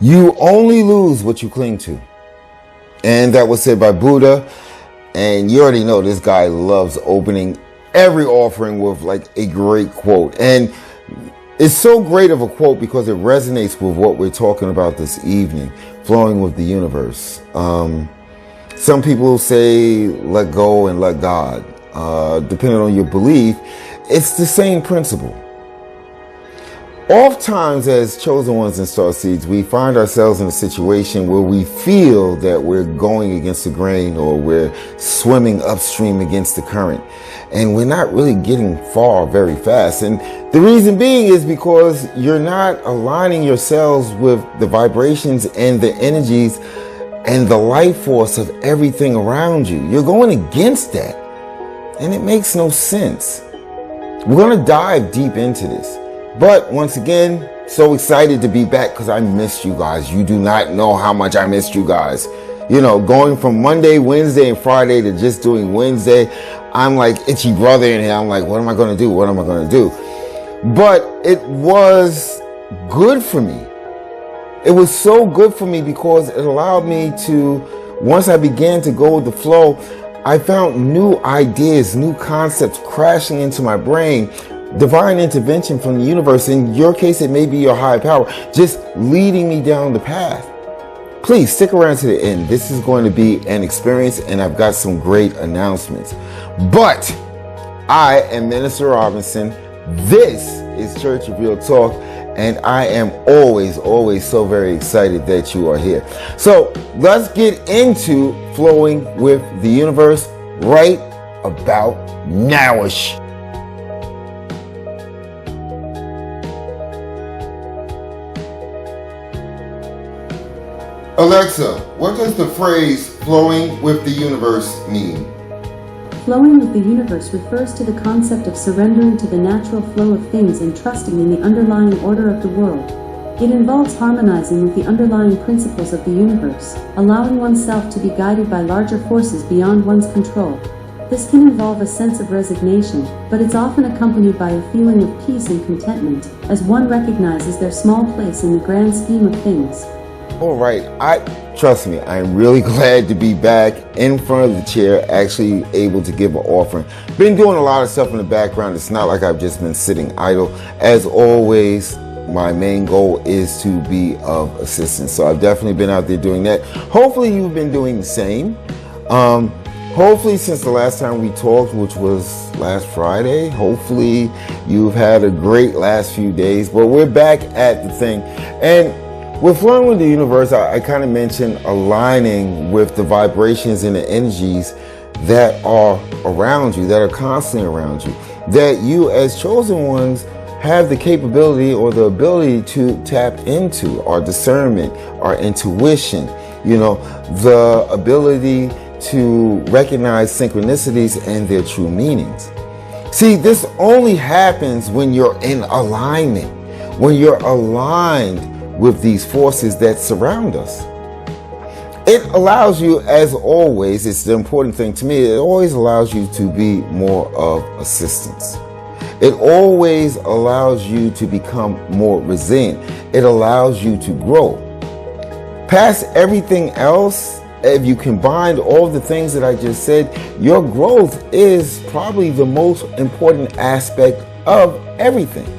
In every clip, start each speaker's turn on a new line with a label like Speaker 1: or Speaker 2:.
Speaker 1: You only lose what you cling to. And that was said by Buddha. And you already know this guy loves opening every offering with like a great quote. And it's so great of a quote because it resonates with what we're talking about this evening, flowing with the universe. Some people say let go and let God. Depending on your belief, it's the same principle. Oftentimes, as chosen ones and starseeds, we find ourselves in a situation where we feel that we're going against the grain or we're swimming upstream against the current. And we're not really getting far very fast. And the reason being is because you're not aligning yourselves with the vibrations and the energies and the life force of everything around you. You're going against that. And it makes no sense. We're going to dive deep into this. But once again, so excited to be back because I missed you guys. You do not know how much I missed you guys. You know, going from Monday, Wednesday, and Friday to just doing Wednesday, I'm like itchy brother in here. I'm like, what am I going to do? What am I going to do? But it was good for me. It was so good for me because it allowed me to, once I began to go with the flow, I found new ideas, new concepts crashing into my brain. Divine intervention from the universe. In your case, it may be your higher power, just leading me down the path. Please stick around to the end. This is going to be an experience, and I've got some great announcements. But I am Minister Robinson. This is Church of Real Talk, and I am always so very excited that you are here. So let's get into flowing with the universe right about nowish. Alexa, what does the phrase flowing with the universe mean?
Speaker 2: Flowing with the universe refers to the concept of surrendering to the natural flow of things and trusting in the underlying order of the world. It involves harmonizing with the underlying principles of the universe, allowing oneself to be guided by larger forces beyond one's control. This can involve a sense of resignation, but it's often accompanied by a feeling of peace and contentment, as one recognizes their small place in the grand scheme of things.
Speaker 1: All right, trust me, I'm really glad to be back in front of the chair, actually able to give an offering. Been doing a lot of stuff in the background. It's not like I've just been sitting idle. As always, my main goal is to be of assistance. So I've definitely been out there doing that. Hopefully you've been doing the same. Hopefully since the last time we talked, which was last Friday, hopefully you've had a great last few days. But we're back at the thing. And with flowing with the universe, I kind of mentioned aligning with the vibrations and the energies that are around you, that are constantly around you, that you as chosen ones have the capability or the ability to tap into our discernment, our intuition, the ability to recognize synchronicities and their true meanings. See, this only happens when you're in alignment, when you're aligned with these forces that surround us. It allows you, as always, it's the important thing to me, it always allows you to be more of assistance. It always allows you to become more resilient. It allows you to grow. Past everything else, if you combine all the things that I just said, your growth is probably the most important aspect of everything.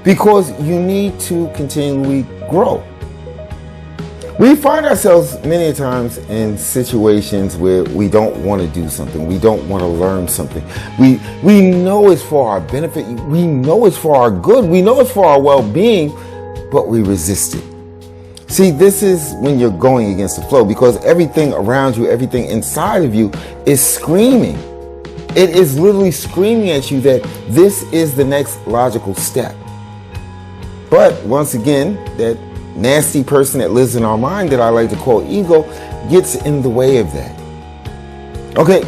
Speaker 1: Because you need to continually grow. We find ourselves many times in situations where we don't want to do something. We don't want to learn something. We know it's for our benefit. We know it's for our good. We know it's for our well-being, but we resist it. See, this is when you're going against the flow because everything around you, everything inside of you is screaming. It is literally screaming at you that this is the next logical step. But once again, that nasty person that lives in our mind that I like to call ego gets in the way of that. Okay,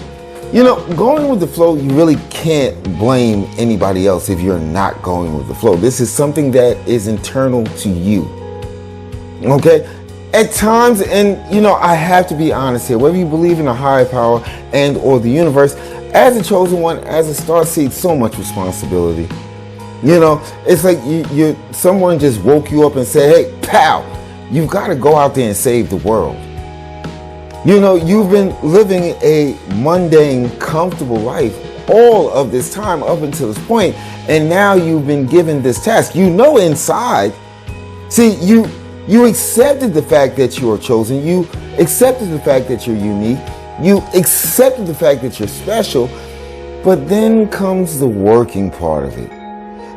Speaker 1: going with the flow, you really can't blame anybody else if you're not going with the flow. This is something that is internal to you. Okay, at times, and I have to be honest here, whether you believe in a higher power and or the universe, as a chosen one, as a starseed, so much responsibility. It's like someone just woke you up and said, hey, pal, you've got to go out there and save the world. You know, you've been living a mundane, comfortable life all of this time up until this point, and now you've been given this task. You know inside, see, you accepted the fact that you are chosen. You accepted the fact that you're unique. You accepted the fact that you're special, but then comes the working part of it.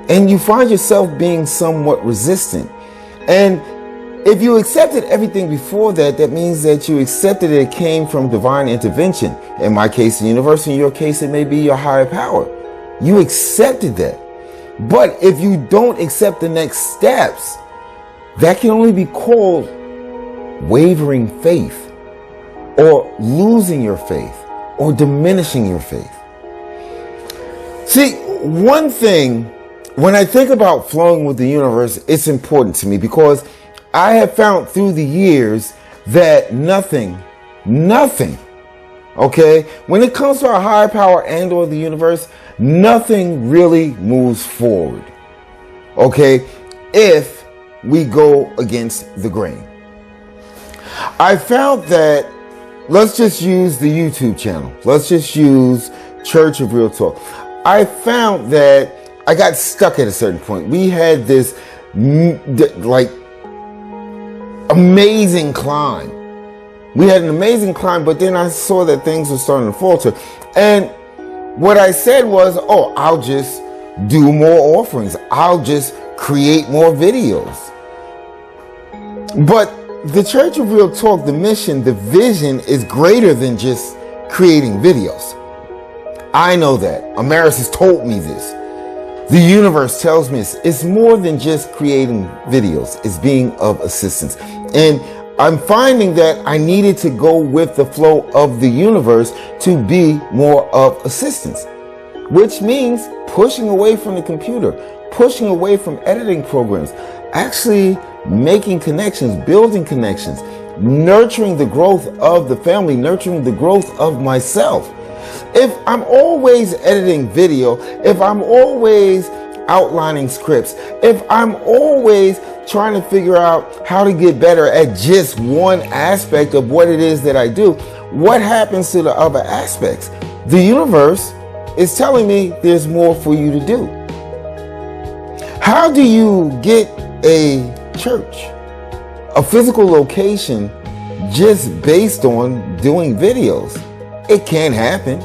Speaker 1: And you find yourself being somewhat resistant. And if you accepted everything before that, that means that you accepted it came from divine intervention. In my case, the universe. In your case, it may be your higher power. You accepted that. But if you don't accept the next steps, that can only be called wavering faith, or losing your faith, or diminishing your faith. See, one thing, when I think about flowing with the universe, it's important to me because I have found through the years that nothing, okay, when it comes to our higher power and or the universe, nothing really moves forward, okay, if we go against the grain. I found that, let's just use the YouTube channel. Let's just use Church of Real Talk. I found that I got stuck at a certain point. We had this amazing climb. We had an amazing climb, but then I saw that things were starting to falter. And what I said was, oh, I'll just do more offerings. I'll just create more videos. But the Church of Real Talk, the mission, the vision is greater than just creating videos. I know that. Amaris has told me this. The universe tells me it's more than just creating videos. It's being of assistance. And I'm finding that I needed to go with the flow of the universe to be more of assistance, which means pushing away from the computer, pushing away from editing programs, actually making connections, building connections, nurturing the growth of the family, nurturing the growth of myself. If I'm always editing video, if I'm always outlining scripts, if I'm always trying to figure out how to get better at just one aspect of what it is that I do, what happens to the other aspects? The universe is telling me there's more for you to do. How do you get a church, a physical location, just based on doing videos? It can't happen.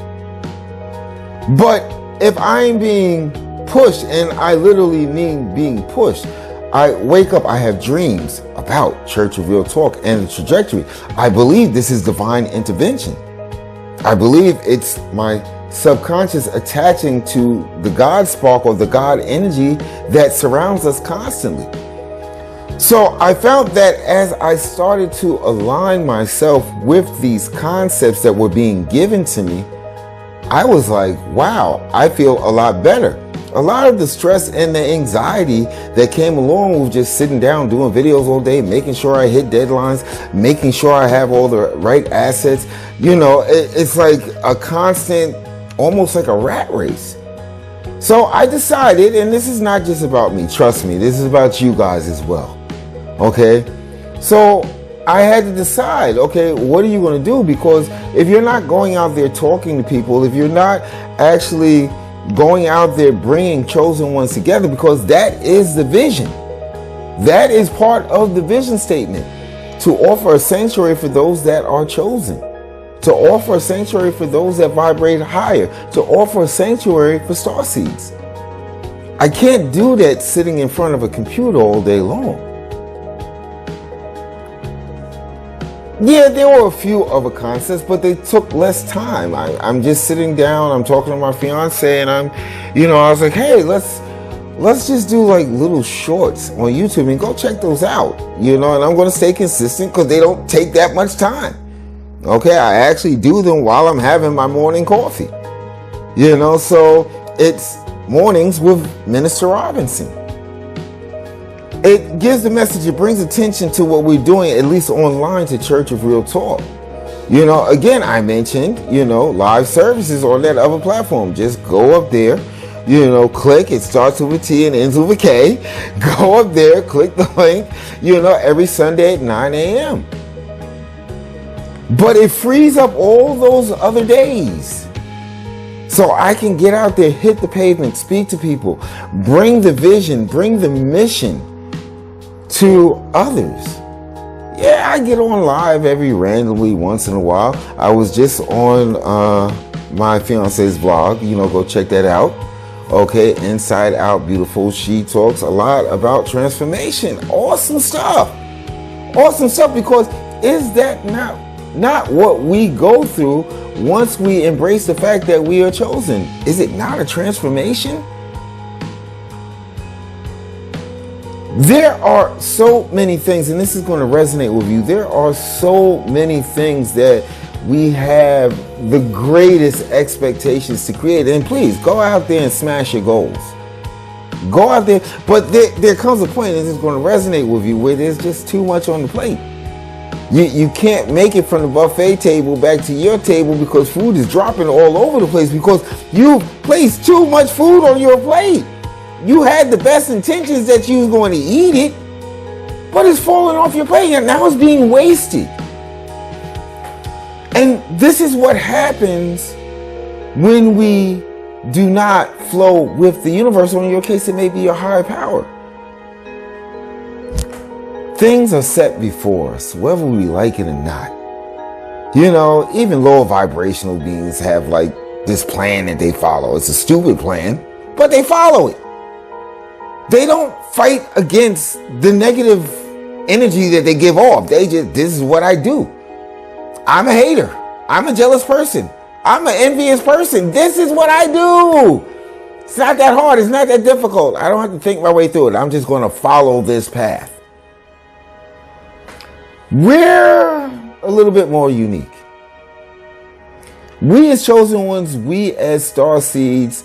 Speaker 1: But if I'm being pushed, and I literally mean being pushed, I wake up, I have dreams about Church of Real Talk and the trajectory. I believe this is divine intervention. I believe it's my subconscious attaching to the God spark or the God energy that surrounds us constantly. So I found that as I started to align myself with these concepts that were being given to me, I was like, wow, I feel a lot better. A lot of the stress and the anxiety that came along with just sitting down, doing videos all day, making sure I hit deadlines, making sure I have all the right assets, you know, it's like a constant, almost like a rat race. So I decided, and this is not just about me, trust me, this is about you guys as well. Okay, so I had to decide, okay, what are you going to do? Because if you're not going out there talking to people, if you're not actually going out there bringing chosen ones together, because that is the vision. That is part of the vision statement, to offer a sanctuary for those that are chosen, to offer a sanctuary for those that vibrate higher, to offer a sanctuary for Starseeds. I can't do that sitting in front of a computer all day long. Yeah, there were a few other concepts, but they took less time. I'm just sitting down, I'm talking to my fiance, and I was like, hey, let's just do like little shorts on YouTube and go check those out, and I'm going to stay consistent because they don't take that much time. Okay, I actually do them while I'm having my morning coffee, so it's Mornings with Minister Robinson. It gives the message, it brings attention to what we're doing, at least online, to Church of Real Talk. Again, I mentioned, live services on that other platform. Just go up there, click. It starts with a T and ends with a K. Go up there, click the link, every Sunday at 9 a.m. But it frees up all those other days. So I can get out there, hit the pavement, speak to people, bring the vision, bring the mission to others. Yeah, I get on live every randomly once in a while. I was just on my fiance's vlog. Go check that out. Okay, Inside Out Beautiful. She talks a lot about transformation. Awesome stuff. Awesome stuff, because is that not what we go through once we embrace the fact that we are chosen? Is it not a transformation? There are so many things, and this is going to resonate with you. There are so many things that we have the greatest expectations to create. And please, go out there and smash your goals. Go out there. But there comes a point, and it's going to resonate with you, where there's just too much on the plate. You can't make it from the buffet table back to your table because food is dropping all over the place because you placed too much food on your plate. You had the best intentions that you was going to eat it, but it's falling off your plate and now it's being wasted. And this is what happens when we do not flow with the universe, or in your case, it may be your higher power. Things are set before us, whether we like it or not. Even lower vibrational beings have like this plan that they follow. It's a stupid plan, but they follow it. They don't fight against the negative energy that they give off. This is what I do. I'm a hater. I'm a jealous person. I'm an envious person. This is what I do. It's not that hard. It's not that difficult. I don't have to think my way through it. I'm just going to follow this path. We're a little bit more unique. We as chosen ones, we as starseeds,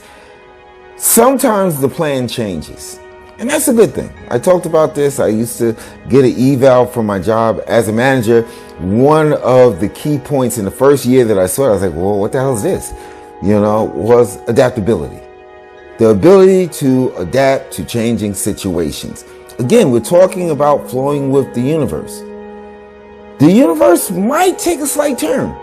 Speaker 1: sometimes the plan changes. And that's a good thing. I talked about this. I used to get an eval for my job as a manager. One of the key points in the first year that I saw it, I was like, well, what the hell is this? Was adaptability. The ability to adapt to changing situations. Again, we're talking about flowing with the universe. The universe might take a slight turn.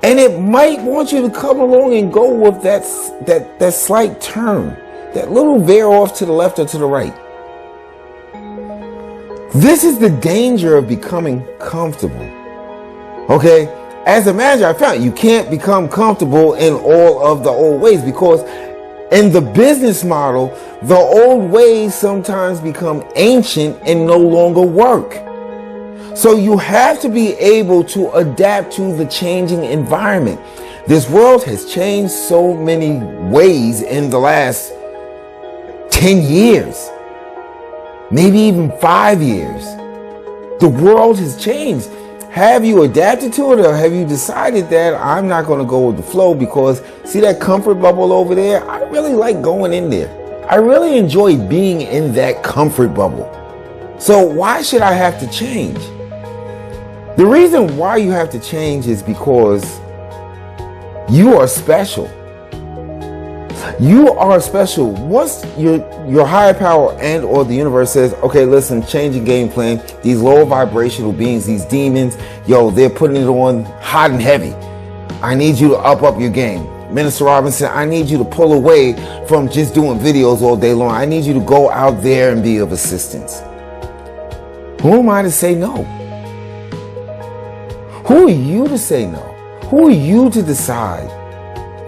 Speaker 1: And it might want you to come along and go with that slight turn. That little veer off to the left or to the right. This is the danger of becoming comfortable. Okay? As a manager, I found you can't become comfortable in all of the old ways, because in the business model, the old ways sometimes become ancient and no longer work. So you have to be able to adapt to the changing environment. This world has changed so many ways in the last 10 years, maybe even 5 years. The world has changed. Have you adapted to it, or have you decided that I'm not going to go with the flow because, see that comfort bubble over there? I really like going in there. I really enjoy being in that comfort bubble. So why should I have to change? The reason why you have to change is because you are special. You are special. Once your higher power and or the universe says, okay, listen, change your game plan. These lower vibrational beings, these demons, they're putting it on hot and heavy. I need you to up your game. Minister Robinson, I need you to pull away from just doing videos all day long. I need you to go out there and be of assistance. Who am I to say no? Who are you to say no? Who are you to decide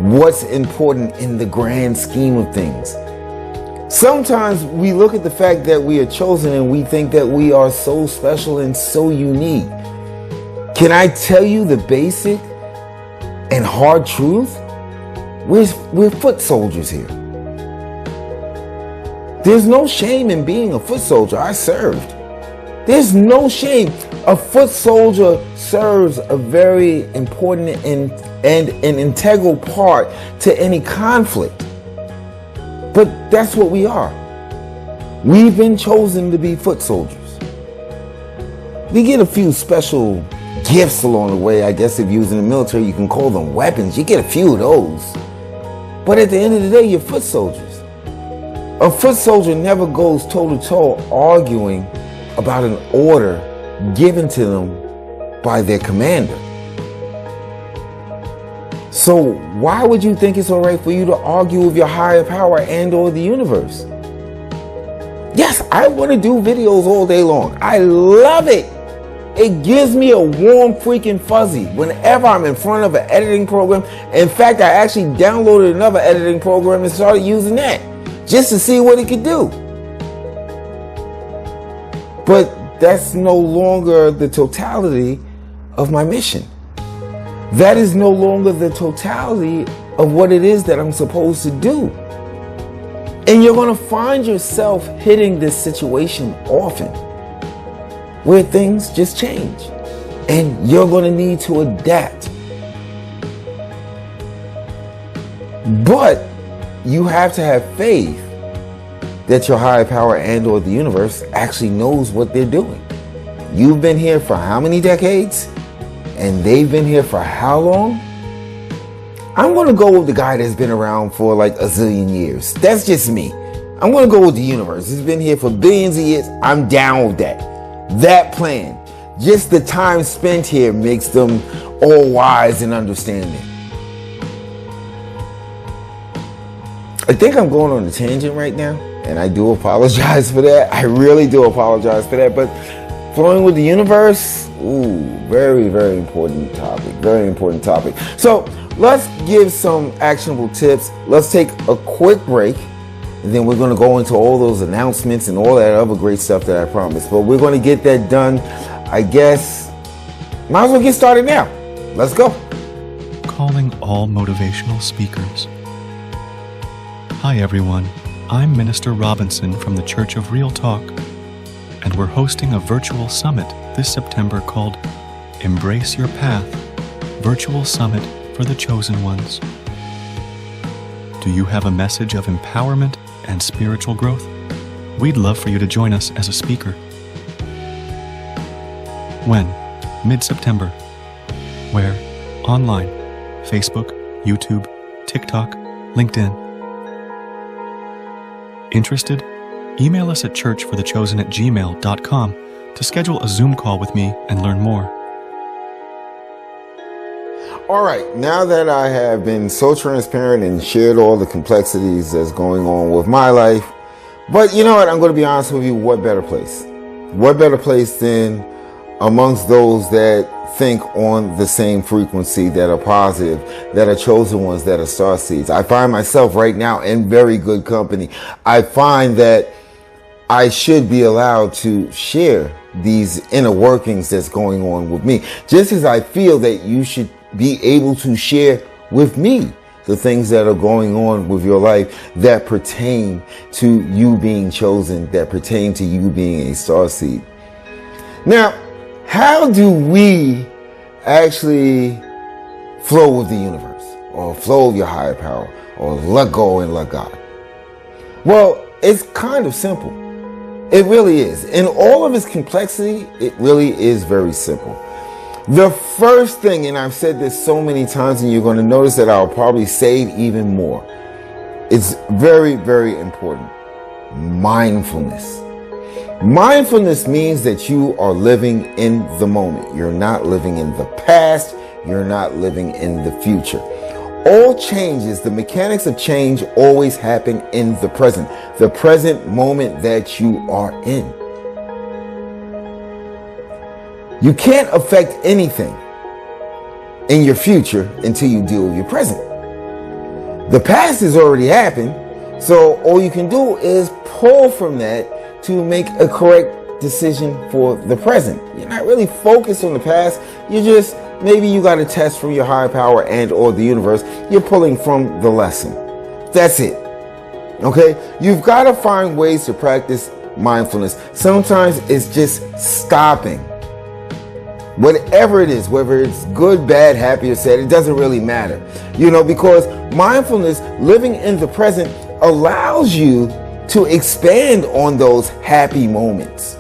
Speaker 1: what's important in the grand scheme of things? Sometimes we look at the fact that we are chosen and we think that we are so special and so unique. Can I tell you the basic and hard truth? We're foot soldiers here. There's no shame in being a foot soldier. I served. There's no shame. A foot soldier serves a very important and an integral part to any conflict. But that's what we are. We've been chosen to be foot soldiers. We get a few special gifts along the way. I guess if you was in the military, you can call them weapons. You get a few of those. But at the end of the day, you're foot soldiers. A foot soldier never goes toe to toe arguing about an order given to them by their commander. So why would you think it's all right for you to argue with your higher power and or the universe? Yes, I want to do videos all day long. I love it. It gives me a warm freaking fuzzy whenever I'm in front of an editing program. In fact, I actually downloaded another editing program and started using that just to see what it could do. But that's no longer the totality of my mission. That is no longer the totality of what it is that I'm supposed to do. And you're going to find yourself hitting this situation often where things just change and you're going to need to adapt. But you have to have faith that your higher power and or the universe actually knows what they're doing. You've been here for how many decades? And they've been here for how long? I'm going to go with the guy that's been around for like a zillion years. That's just me. I'm going to go with the universe. It's been here for billions of years. I'm down with that. That plan. Just the time spent here makes them all wise and understanding. I think I'm going on a tangent right now, and I do apologize for that. I really do apologize for that. But flowing with the universe, very, very important topic. Very important topic. So let's give some actionable tips. Let's take a quick break. And then we're going to go into all those announcements and all that other great stuff that I promised. But we're going to get that done, I guess. Might as well get started now. Let's go.
Speaker 3: Calling all motivational speakers. Hi, everyone. I'm Minister Robinson from the Church of Real Talk. And we're hosting a virtual summit this September called Embrace Your Path, Virtual Summit for the Chosen Ones. Do you have a message of empowerment and spiritual growth? We'd love for you to join us as a speaker. When? Mid-September. Where? Online. Facebook, YouTube, TikTok, LinkedIn. Interested? Email us at churchforthechosen@gmail.com to schedule a Zoom call with me and learn more.
Speaker 1: All right, now that I have been so transparent and shared all the complexities that's going on with my life, but you know what, I'm going to be honest with you, what better place? What better place than amongst those that think on the same frequency, that are positive, that are chosen ones, that are starseeds. I find myself right now in very good company. I find that I should be allowed to share these inner workings that's going on with me, just as I feel that you should be able to share with me the things that are going on with your life that pertain to you being chosen, that pertain to you being a starseed. Now, how do we actually flow with the universe, or flow with your higher power, or let go and let God? Well, it's kind of simple. It really is. In all of its complexity, it really is very simple. The first thing, and I've said this so many times, and you're going to notice that I'll probably say it even more. It's very, very important. Mindfulness. Mindfulness means that you are living in the moment. You're not living in the past. You're not living in the future. All changes, the mechanics of change always happen in the present moment that you are in. You can't affect anything in your future until you deal with your present. The past has already happened, so all you can do is pull from that to make a correct decision for the present. You're not really focused on the past. Maybe you got a test from your higher power and or the universe. You're pulling from the lesson. That's it. Okay? You've got to find ways to practice mindfulness. Sometimes it's just stopping. Whatever it is, whether it's good, bad, happy, or sad, it doesn't really matter. Because mindfulness, living in the present, allows you to expand on those happy moments.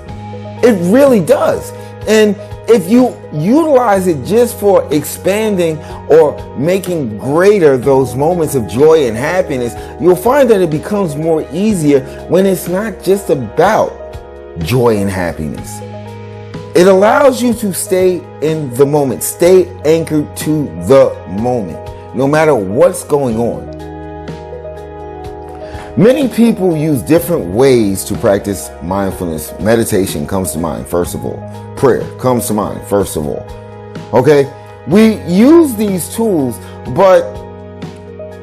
Speaker 1: It really does. And if you utilize it just for expanding or making greater those moments of joy and happiness, you'll find that it becomes more easier when it's not just about joy and happiness. It allows you to stay in the moment, stay anchored to the moment, no matter what's going on. Many people use different ways to practice mindfulness. Meditation comes to mind, first of all. Prayer comes to mind, first of all. Okay? We use these tools, but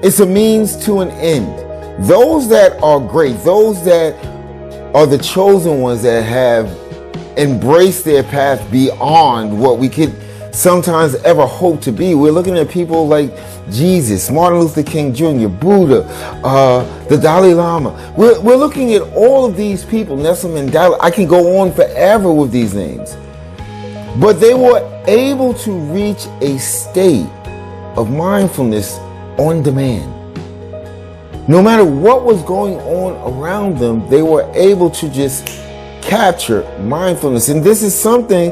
Speaker 1: it's a means to an end. Those that are great, those that are the chosen ones that have embraced their path beyond what we could sometimes ever hope to be. We're looking at people like Jesus, Martin Luther King Jr., Buddha, the Dalai Lama. We're looking at all of these people, Nelson Mandela. I can go on forever with these names. But they were able to reach a state of mindfulness on demand. No matter what was going on around them, they were able to just capture mindfulness. And this is something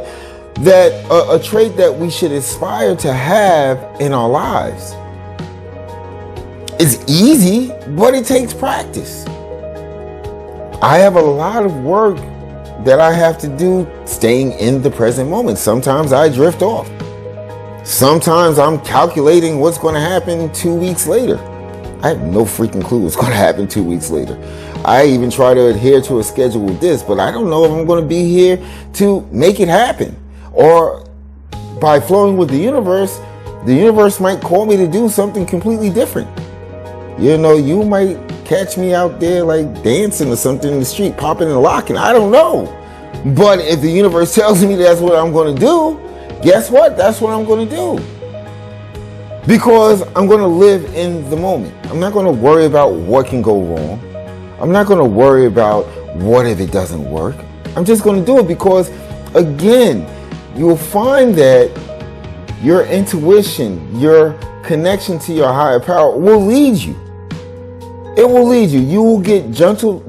Speaker 1: that a trait that we should aspire to have in our lives. It's easy, but it takes practice. I have a lot of work that I have to do staying in the present moment. Sometimes I drift off. Sometimes I'm calculating what's going to happen 2 weeks later. I have no freaking clue what's going to happen 2 weeks later. I even try to adhere to a schedule with this, but I don't know if I'm going to be here to make it happen. Or by flowing with the universe might call me to do something completely different. You know, you might catch me out there like dancing or something in the street, popping and locking. I don't know. But if the universe tells me that's what I'm going to do, guess what? That's what I'm going to do. Because I'm going to live in the moment. I'm not going to worry about what can go wrong. I'm not going to worry about what if it doesn't work. I'm just going to do it because, again, you'll find that your intuition, your connection to your higher power will lead you. It will lead you. You will get gentle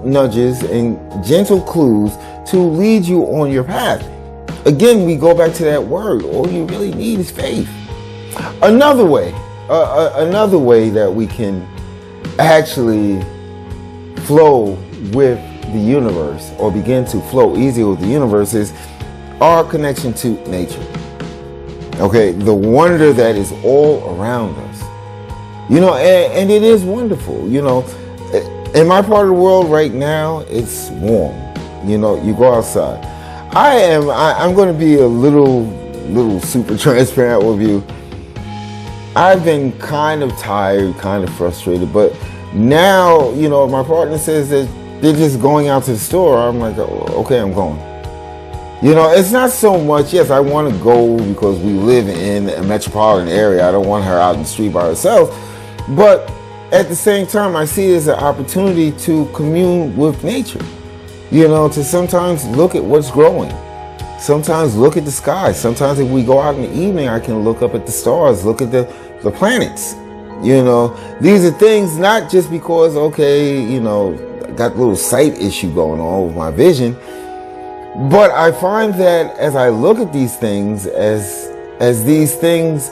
Speaker 1: nudges and gentle clues to lead you on your path. Again, we go back to that word. All you really need is faith. Another way that we can actually flow with the universe or begin to flow easier with the universe is our connection to nature. Okay, the wonder that is all around us. You know, and it is wonderful. You know, in my part of the world right now, it's warm. You know, you go outside. I'm going to be a little super transparent with you. I've been kind of tired, kind of frustrated, but now, you know, my partner says that they're just going out to the store. I'm like, oh, okay, I'm going. You know, it's not so much, yes, I want to go because we live in a metropolitan area. I don't want her out in the street by herself. But at the same time, I see it as an opportunity to commune with nature. You know, to sometimes look at what's growing. Sometimes look at the sky. Sometimes if we go out in the evening, I can look up at the stars, look at the planets. You know, these are things not just because, okay, you know, I got a little sight issue going on with my vision. But I find that as I look at these things, as these things,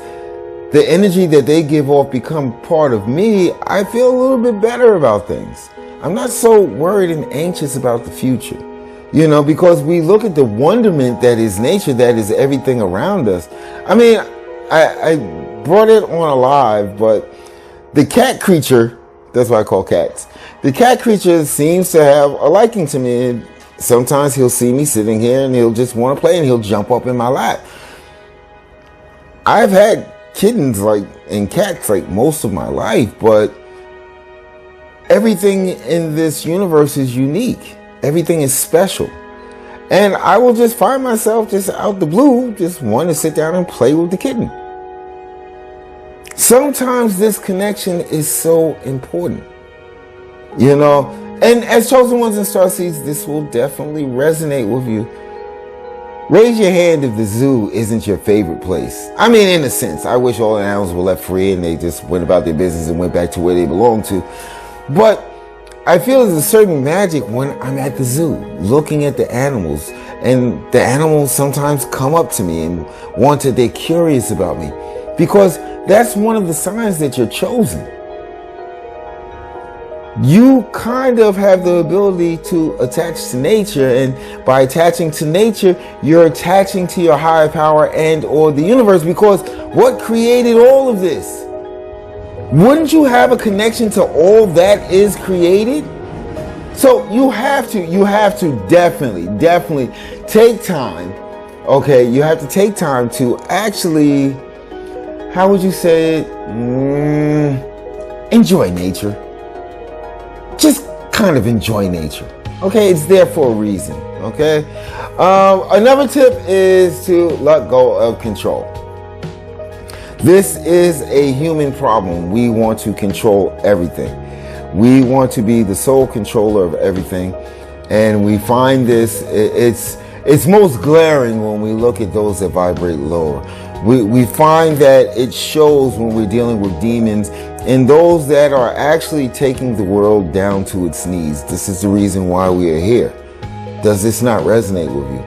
Speaker 1: the energy that they give off become part of me, I feel a little bit better about things. I'm not so worried and anxious about the future, you know, because we look at the wonderment that is nature, that is everything around us. I mean, I brought it on alive, but the cat creature, that's what I call cats. The cat creature seems to have a liking to me. And sometimes he'll see me sitting here and he'll just want to play and he'll jump up in my lap. I've had kittens and cats most of my life, but everything in this universe is unique. Everything is special. And I will just find myself just out the blue, just wanting to sit down and play with the kitten. Sometimes this connection is so important, you know, and as chosen ones and starseeds, this will definitely resonate with you. Raise your hand if the zoo isn't your favorite place. I mean, in a sense, I wish all the animals were left free and they just went about their business and went back to where they belong to. But I feel there's a certain magic when I'm at the zoo looking at the animals, and the animals sometimes come up to me and they're curious about me, because that's one of the signs that you're chosen. You kind of have the ability to attach to nature, and by attaching to nature, you're attaching to your higher power and or the universe, because what created all of this? Wouldn't you have a connection to all that is created? So you have to definitely take time. Okay, you have to take time to actually, how would you say it? Enjoy nature. Just kind of enjoy nature. Okay, it's there for a reason. Okay. Another tip is to let go of control. This is a human problem. We want to control everything. We want to be the sole controller of everything. And we find this, it's most glaring when we look at those that vibrate lower. We find that it shows when we're dealing with demons and those that are actually taking the world down to its knees. This is the reason why we are here. Does this not resonate with you?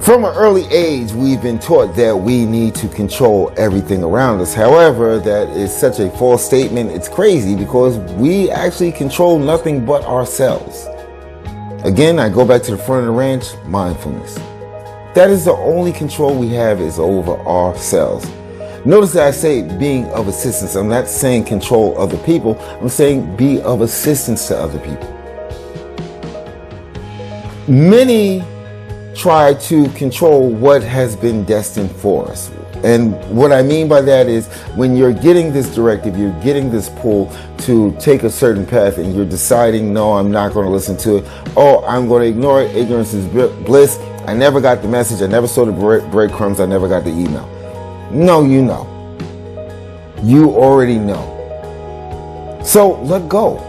Speaker 1: From an early age, we've been taught that we need to control everything around us. However, that is such a false statement. It's crazy because we actually control nothing but ourselves. Again, I go back to the front of the ranch, mindfulness. That is the only control we have is over ourselves. Notice that I say being of assistance. I'm not saying control other people. I'm saying be of assistance to other people. Many try to control what has been destined for us. And what I mean by that is when you're getting this directive, you're getting this pull to take a certain path and you're deciding, no, I'm not going to listen to it. Oh, I'm going to ignore it. Ignorance is bliss. I never got the message. I never saw the breadcrumbs. I never got the email. No, you know. You already know. So let go.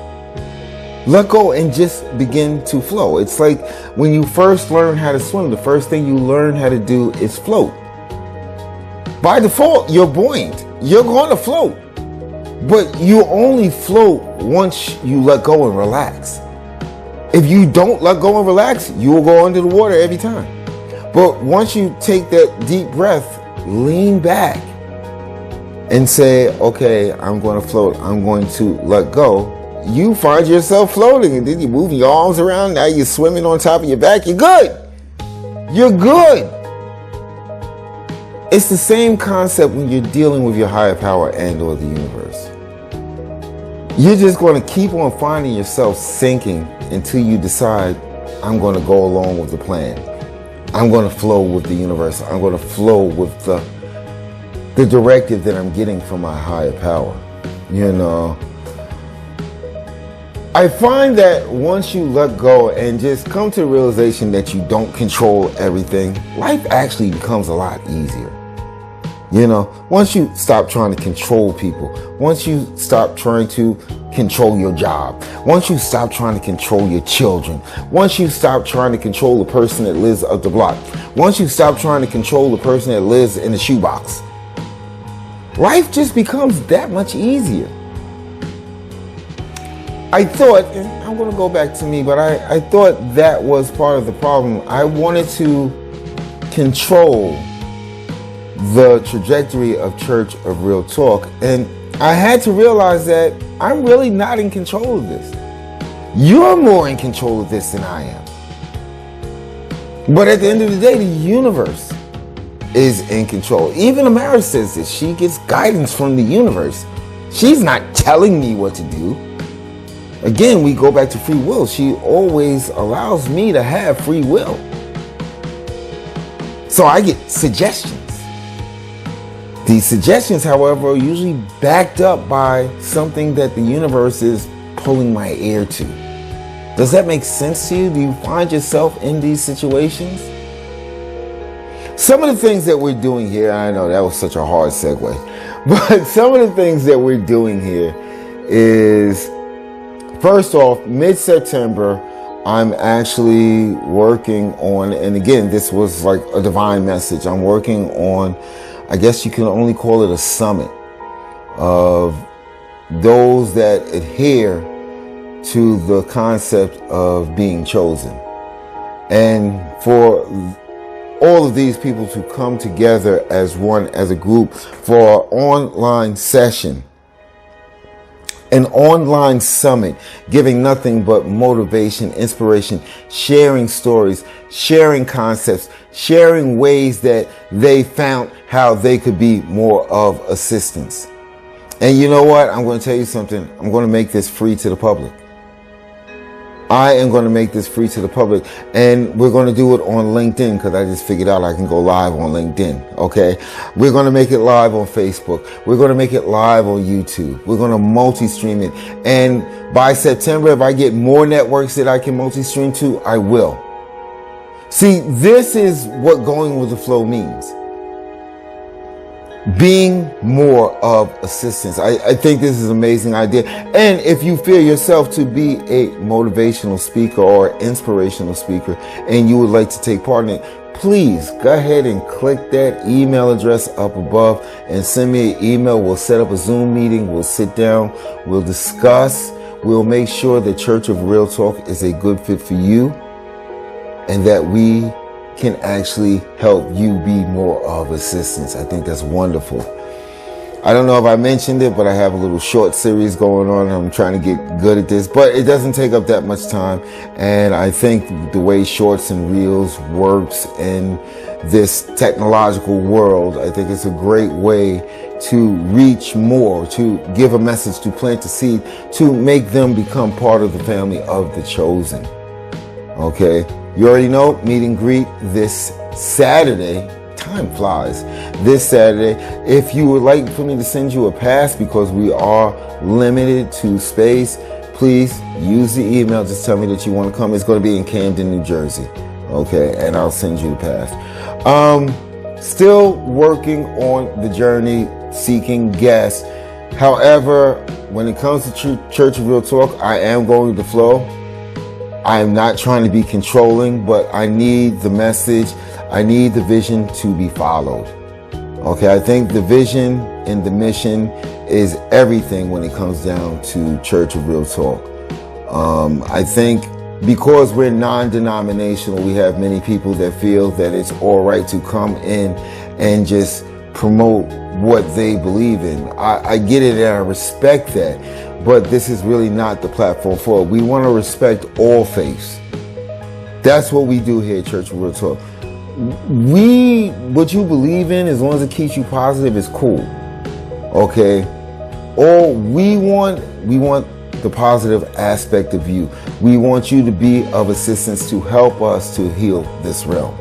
Speaker 1: Let go and just begin to flow. It's like when you first learn how to swim, the first thing you learn how to do is float. By default, you're buoyant. You're going to float. But you only float once you let go and relax. If you don't let go and relax, you will go under the water every time. But once you take that deep breath, lean back and say, okay, I'm going to float. I'm going to let go. You find yourself floating, and then you're moving your arms around. Now you're swimming on top of your back. You're good. You're good. It's the same concept when you're dealing with your higher power and or the universe. You're just going to keep on finding yourself sinking until you decide, I'm going to go along with the plan. I'm going to flow with the universe. I'm going to flow with the directive that I'm getting from my higher power. You know, I find that once you let go and just come to the realization that you don't control everything, life actually becomes a lot easier. You know, once you stop trying to control people, once you stop trying to control your job, once you stop trying to control your children, once you stop trying to control the person that lives up the block, once you stop trying to control the person that lives in the shoebox, life just becomes that much easier. I thought, and I'm going to go back to me, but I thought that was part of the problem. I wanted to control the trajectory of Church of Real Talk, and I had to realize that I'm really not in control of this. You're more in control of this than I am. But at the end of the day, the universe is in control. Even Amara says this. She gets guidance from the universe. She's not telling me what to do. Again, we go back to free will. She always allows me to have free will. So I get suggestions. These suggestions, however, are usually backed up by something that the universe is pulling my ear to. Does that make sense to you? Do you find yourself in these situations? Some of the things that we're doing here, I know that was such a hard segue, but some of the things that we're doing here is, first off, mid-September, I'm actually working on, and again, this was like a divine message. I'm working on, I guess you can only call it a summit of those that adhere to the concept of being chosen. And for all of these people to come together as one, as a group, for an online session, an online summit, giving nothing but motivation, inspiration, sharing stories, sharing concepts, sharing ways that they found how they could be more of assistance. And you know what? I'm going to tell you something. I'm going to make this free to the public. I am going to make this free to the public, and we're going to do it on LinkedIn, because I just figured out I can go live on LinkedIn. Okay. We're going to make it live on Facebook. We're going to make it live on YouTube. We're going to multi-stream it. And by September, if I get more networks that I can multi-stream to, I will. See, this is what going with the flow means. Being more of assistance. I think this is an amazing idea. And if you feel yourself to be a motivational speaker or inspirational speaker and you would like to take part in it, please go ahead and click that email address up above and send me an email. We'll set up a Zoom meeting. We'll sit down. We'll discuss. We'll make sure that Church of Real Talk is a good fit for you and that we can actually help you be more of assistance. I think that's wonderful. I don't know if I mentioned it, but I have a little short series going on. I'm trying to get good at this, but it doesn't take up that much time. And I think the way shorts and reels works in this technological world, I think it's a great way to reach more, to give a message, to plant a seed, to make them become part of the family of the chosen. Okay. You already know, meet and greet this Saturday. Time flies. This Saturday. If you would like for me to send you a pass, because we are limited to space, please use the email. Just tell me that you want to come. It's going to be in Camden, New Jersey. Okay, and I'll send you the pass. Still working on the journey, seeking guests. However, when it comes to Church of Real Talk, I am going with the flow. I am not trying to be controlling, but I need the message. I need the vision to be followed. Okay, I think the vision and the mission is everything when it comes down to Church of Real Talk. I think because we're non-denominational, we have many people that feel that it's all right to come in and just promote what they believe in. I get it and I respect that. But this is really not the platform for it. We want to respect all faiths. That's what we do here at Church of Real Talk. What you believe in, as long as it keeps you positive, is cool. Okay? All we want the positive aspect of you. We want you to be of assistance to help us to heal this realm.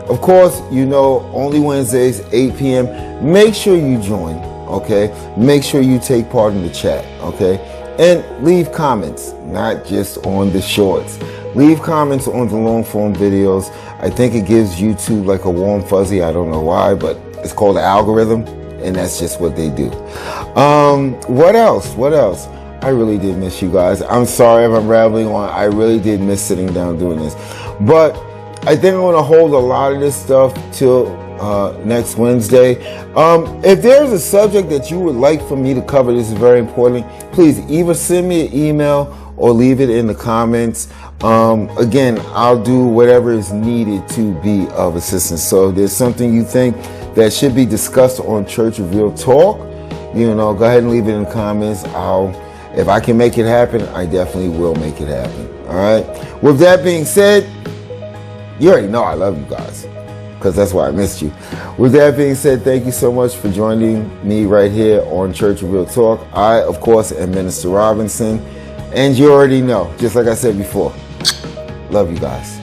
Speaker 1: Of course, you know, only Wednesdays, 8 p.m. Make sure you join. Okay, make sure you take part in the chat. Okay, and leave comments, not just on the shorts. Leave comments on the long form videos. I think it gives YouTube like a warm fuzzy. I don't know why, but it's called the algorithm, and that's just what they do. What else? I really did miss you guys. I'm sorry if I'm rambling on. I really did miss sitting down doing this, but I think I'm going to hold a lot of this stuff till next Wednesday. If there's a subject that you would like for me to cover, this is very important, please either send me an email or leave it in the comments. Again, I'll do whatever is needed to be of assistance. So if there's something you think that should be discussed on Church of Real Talk, you know, go ahead and leave it in the comments. If I can make it happen, I definitely will make it happen. All right. With that being said, you already know I love you guys, because that's why I missed you. With that being said, thank you so much for joining me right here on Church of Real Talk. I, of course, am Minister Robinson, and you already know, just like I said before, love you guys.